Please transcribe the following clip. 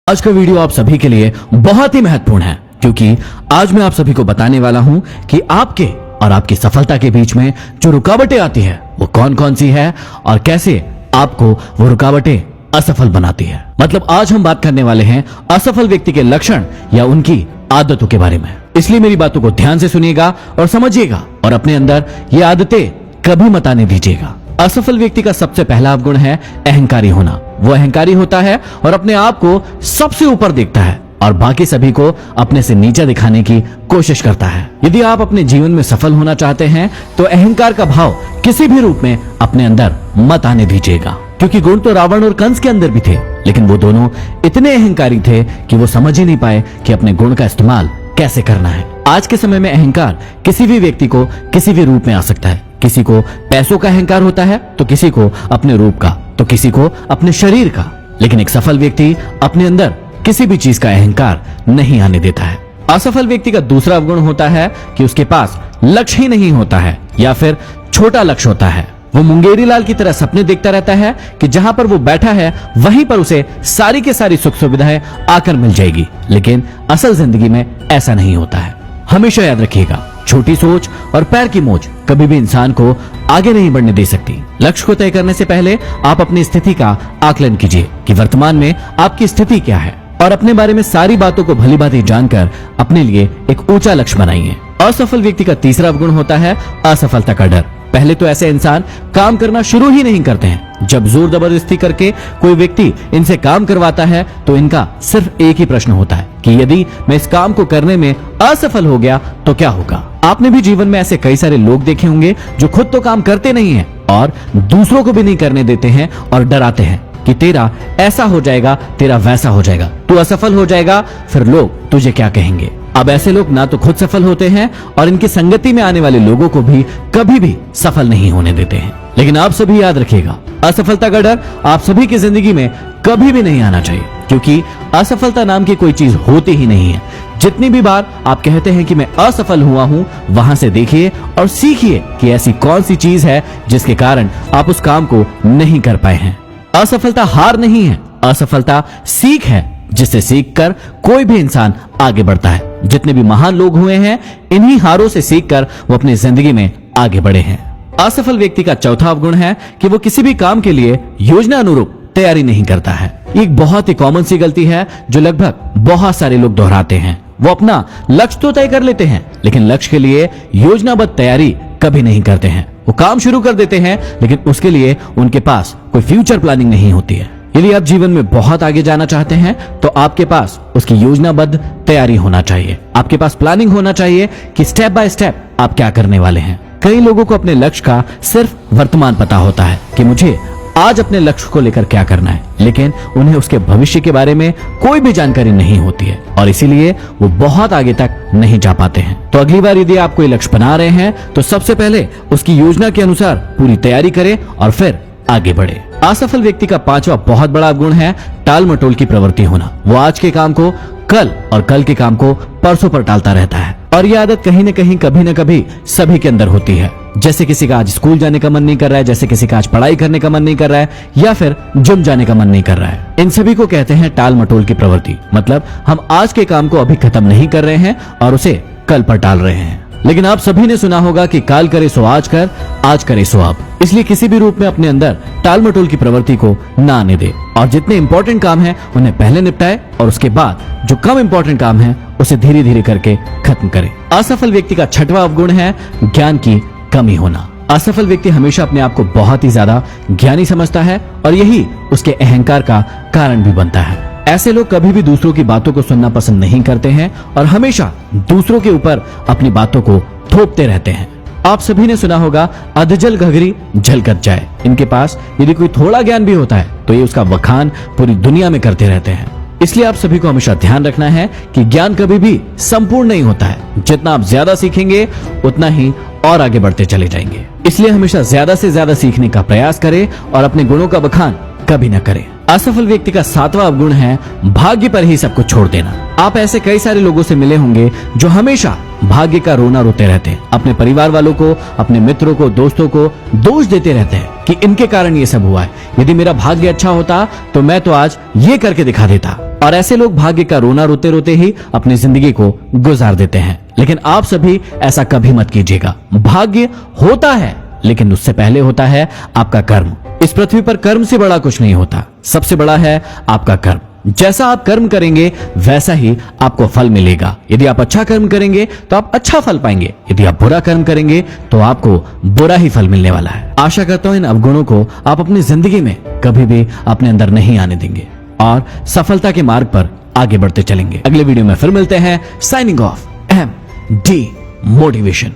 आज का वीडियो आप सभी के लिए बहुत ही महत्वपूर्ण है क्योंकि आज मैं आप सभी को बताने वाला हूं कि आपके और आपकी सफलता के बीच में जो रुकावटें आती है वो कौन कौन सी है और कैसे आपको वो रुकावटें असफल बनाती है। मतलब आज हम बात करने वाले हैं असफल व्यक्ति के लक्षण या उनकी आदतों के बारे में। इसलिए मेरी बातों को ध्यान से सुनिएगा और समझिएगा और अपने अंदर ये आदतें कभी मत आने दीजिएगा। असफल व्यक्ति का सबसे पहला अवगुण है अहंकारी होना। वो अहंकारी होता है और अपने आप को सबसे ऊपर देखता है और बाकी सभी को अपने से नीचा दिखाने की कोशिश करता है। यदि आप अपने जीवन में सफल होना चाहते हैं तो अहंकार का भाव किसी भी रूप में अपने अंदर मत आने दीजिएगा, क्योंकि गुण तो रावण और कंस के अंदर भी थे, लेकिन वो दोनों इतने अहंकारी थे कि वो समझ ही नहीं पाए कि अपने गुण का इस्तेमाल कैसे करना है। आज के समय में अहंकार किसी भी व्यक्ति को किसी भी रूप में आ सकता है। किसी को पैसों का अहंकार होता है तो किसी को अपने रूप का, तो किसी को अपने शरीर का। लेकिन एक सफल व्यक्ति अपने अंदर किसी भी चीज का अहंकार नहीं आने देता है। असफल व्यक्ति का दूसरा अवगुण होता है कि उसके पास लक्ष्य ही नहीं होता है या फिर छोटा लक्ष्य होता है। वो मुंगेरी लाल की तरह सपने देखता रहता है कि जहां पर वो बैठा है वहीं पर उसे सारी के सारी सुख सुविधाएं आकर मिल जाएगी, लेकिन असल जिंदगी में ऐसा नहीं होता है। हमेशा याद रखिएगा, छोटी सोच और पैर की मोच कभी भी इंसान को आगे नहीं बढ़ने दे सकती। लक्ष्य को तय करने से पहले आप अपनी स्थिति का आकलन कीजिए कि वर्तमान में आपकी स्थिति क्या है और अपने बारे में सारी बातों को भली भांति जानकर अपने लिए एक ऊंचा लक्ष्य बनाइए। असफल व्यक्ति का तीसरा अवगुण होता है असफलता का डर। पहले तो ऐसे इंसान काम करना शुरू ही नहीं करते हैं। जब जोर जबरदस्ती करके कोई व्यक्ति इनसे काम करवाता है तो इनका सिर्फ एक ही प्रश्न होता है कि यदि मैं इस काम को करने में असफल हो गया तो क्या होगा। आपने भी जीवन में ऐसे कई सारे लोग देखे होंगे जो खुद तो काम करते नहीं हैं और दूसरों को भी नहीं करने देते हैं और डराते हैं कि तेरा ऐसा हो जाएगा, तेरा वैसा हो जाएगा, तू असफल हो जाएगा, फिर लोग तुझे क्या कहेंगे। अब ऐसे लोग ना तो खुद सफल होते हैं और इनकी संगति में आने वाले लोगों को भी कभी भी सफल नहीं होने देते हैं। लेकिन आप सभी याद रखिएगा, असफलता का डर आप सभी की जिंदगी में कभी भी नहीं आना चाहिए, क्योंकि असफलता नाम की कोई चीज होती ही नहीं है। जितनी भी बार आप कहते हैं कि मैं असफल हुआ हूं, वहां से देखिए और सीखिए कि ऐसी कौन सी चीज है जिसके कारण आप उस काम को नहीं कर पाए हैं। असफलता हार नहीं है, असफलता सीख है, जिससे सीखकर कोई भी इंसान आगे बढ़ता है। जितने भी महान लोग हुए हैं, इन्हीं हारों से सीखकर वो अपनी जिंदगी में आगे बढ़े हैं। असफल व्यक्ति का चौथा अवगुण है कि वो किसी भी काम के लिए योजना अनुरूप तैयारी नहीं करता है। एक बहुत ही कॉमन सी गलती है जो लगभग बहुत सारे लोग दोहराते हैं। वो अपना लक्ष्य तो तय कर लेते हैं, लेकिन लक्ष्य के लिए योजनाबद्ध तैयारी कभी नहीं करते हैं। वो काम शुरू कर देते हैं, लेकिन उसके लिए उनके पास कोई फ्यूचर प्लानिंग नहीं होती है। यदि आप जीवन में बहुत आगे जाना चाहते हैं तो आपके पास उसकी योजनाबद्ध तैयारी होना चाहिए। आपके पास प्लानिंग होना चाहिए कि स्टेप बाय स्टेप आप क्या करने वाले हैं। कई लोगों को अपने लक्ष्य का सिर्फ वर्तमान पता होता है कि मुझे आज अपने लक्ष्य को लेकर क्या करना है, लेकिन उन्हें उसके भविष्य के बारे में कोई भी जानकारी नहीं होती है और इसीलिए वो बहुत आगे तक नहीं जा पाते हैं। तो अगली बार यदि आप कोई लक्ष्य बना रहे हैं तो सबसे पहले उसकी योजना के अनुसार पूरी तैयारी करें और फिर आगे बढ़े। असफल व्यक्ति का पांचवा बहुत बड़ा गुण है टाल मटोल की प्रवृत्ति होना। वो आज के काम को कल और कल के काम को परसों पर टालता रहता है और ये आदत कहीं न कहीं कभी न कभी सभी के अंदर होती है। जैसे किसी का आज स्कूल जाने का मन नहीं कर रहा है, जैसे किसी का आज पढ़ाई करने का मन नहीं कर रहा है या फिर जिम जाने का मन नहीं कर रहा है। इन सभी को कहते हैं टाल मटोल की प्रवृत्ति। मतलब हम आज के काम को अभी खत्म नहीं कर रहे हैं और उसे कल पर टाल रहे हैं। लेकिन आप सभी ने सुना होगा कि काल करे सो आज कर, आज करे सो अब। इसलिए किसी भी रूप में अपने अंदर टाल मटोल की प्रवृत्ति को ना आने दे और जितने इंपॉर्टेंट काम हैं उन्हें पहले निपटाए और उसके बाद जो कम इंपॉर्टेंट काम है उसे धीरे धीरे करके खत्म करें। असफल व्यक्ति का छठवां अवगुण है ज्ञान की कमी होना। असफल व्यक्ति हमेशा अपने आप को बहुत ही ज्यादा ज्ञानी समझता है और यही उसके अहंकार का कारण भी बनता है। ऐसे लोग कभी भी दूसरों की बातों को सुनना पसंद नहीं करते हैं और हमेशा दूसरों के ऊपर अपनी बातों को थोपते रहते हैं। आप सभी ने सुना होगा अधजल घघरी झलकत जाए। इनके पास यदि कोई थोड़ा ज्ञान भी होता है तो ये उसका बखान पूरी दुनिया में करते रहते हैं। इसलिए आप सभी को हमेशा ध्यान रखना है कि ज्ञान कभी भी संपूर्ण नहीं होता है। जितना आप ज्यादा सीखेंगे उतना ही और आगे बढ़ते चले जाएंगे। इसलिए हमेशा ज्यादा से ज्यादा सीखने का प्रयास करें और अपने गुणों का बखान कभी न करें। असफल व्यक्ति का सातवां अवगुण है भाग्य पर ही सब कुछ छोड़ देना। आप ऐसे कई सारे लोगों से मिले होंगे जो हमेशा भाग्य का रोना रोते रहते हैं। अपने परिवार वालों को, अपने मित्रों को, दोस्तों को दोष देते रहते हैं कि इनके कारण ये सब हुआ है। यदि मेरा भाग्य अच्छा होता तो मैं तो आज ये करके दिखा देता। और ऐसे लोग भाग्य का रोना रोते रोते ही अपनी जिंदगी को गुजार देते हैं। लेकिन आप सभी ऐसा कभी मत कीजिएगा। भाग्य होता है, लेकिन उससे पहले होता है आपका कर्म। इस पृथ्वी पर कर्म से बड़ा कुछ नहीं होता, सबसे बड़ा है आपका कर्म। जैसा आप कर्म करेंगे वैसा ही आपको फल मिलेगा। यदि आप अच्छा कर्म करेंगे तो आप अच्छा फल पाएंगे, यदि आप बुरा कर्म करेंगे तो आपको बुरा ही फल मिलने वाला है। आशा करता हूं इन अवगुणों को आप अपनी जिंदगी में कभी भी अपने अंदर नहीं आने देंगे और सफलता के मार्ग पर आगे बढ़ते चलेंगे। अगले वीडियो में फिर मिलते हैं। Signing off, MD motivation.